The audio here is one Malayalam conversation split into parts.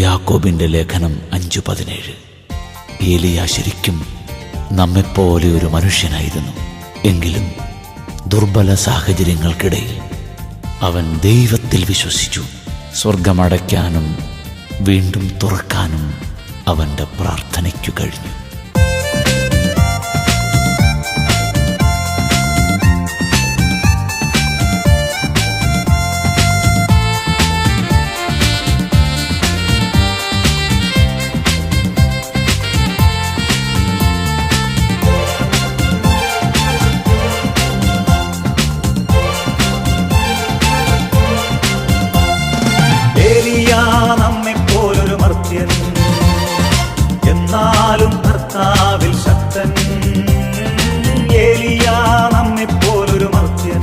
യാക്കോബിന്റെ ലേഖനം 5:17. ഏലിയ ശരിക്കും നമ്മെപ്പോലെ ഒരു മനുഷ്യനായിരുന്നു. എങ്കിലും ദുർബല സാഹചര്യങ്ങൾക്കിടയിൽ അവൻ ദൈവത്തിൽ വിശ്വസിച്ചു. സ്വർഗമടയ്ക്കാനും വീണ്ടും തുറക്കാനും അവൻ്റെ പ്രാർത്ഥനയ്ക്കു കഴിഞ്ഞു. നമ്മെപ്പോലൊരു മർത്യൻ, എന്നാലും കർത്താവിൽ ശക്തൻ. ഏലിയ നമ്മെപ്പോലൊരു മർത്യൻ,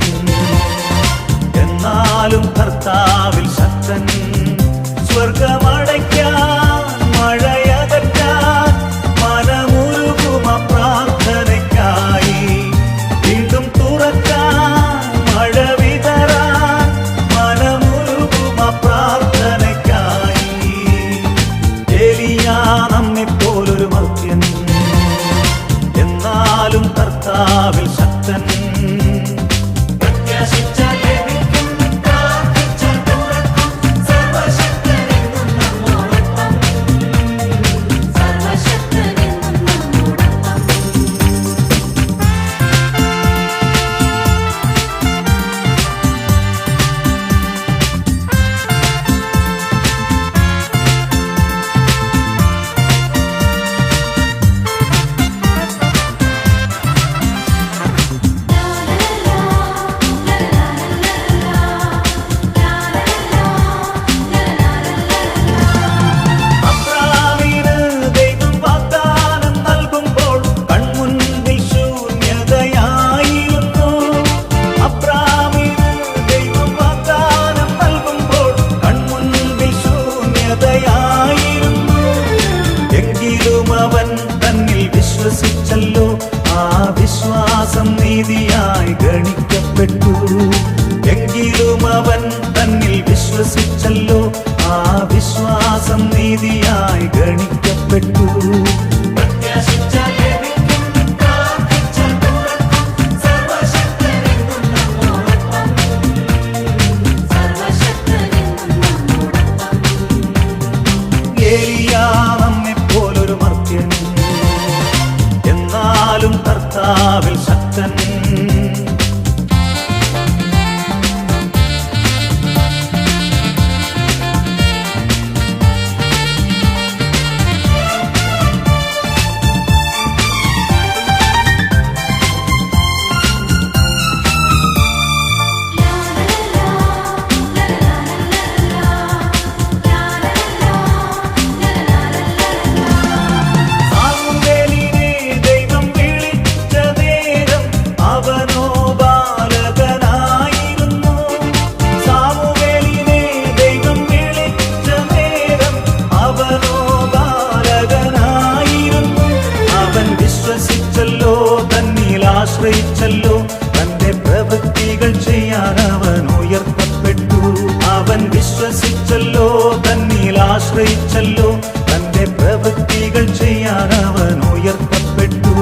എന്നാലും കർത്താവിൽ ശക്തൻ. സ്വർഗമടയ്ക്കാൻ മഴയകറ്റാൻ മനമുരുകുമ പ്രാർത്ഥനയ്ക്കായി, വീണ്ടും തുറക്കാൻ മഴ വിതറാൻ മനമുരുകുമ പ്രാർത്ഥനയ്ക്കായി. ഏലിയ നമ്മെപ്പോലൊരു മർത്യൻ, എന്നാലും കർത്താവിൽ ശക്തൻ. വിശ്വസിച്ചല്ലോ, ആ വിശ്വാസം നീതിയായി ഗണിക്കപ്പെട്ടു. എങ്കിലും അവൻ തന്നിൽ വിശ്വസിച്ചല്ലോ, ആ വിശ്വാസം നീതിയായി ഗണിക്കപ്പെട്ടു. ഏലിയ നമ്മെപ്പോലൊരു മർത്യൻ, എന്നാലും കർത്താവിൽ ശക്തൻ. ആശ്രയിച്ചല്ലോ, തന്റെ പ്രവൃത്തികൾ ചെയ്യാൻ അവൻ ഉയർത്തപ്പെട്ടു. അവൻ വിശ്വസിച്ചല്ലോ, തന്നിൽ ആശ്രയിച്ചല്ലോ, തന്റെ പ്രവൃത്തികൾ ചെയ്യാൻ അവൻ ഉയർത്തപ്പെട്ടു.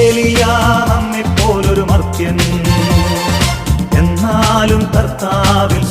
ഏലിയ നമ്മെപ്പോലൊരു മർത്യൻ, എന്നാലും കർത്താവിൽ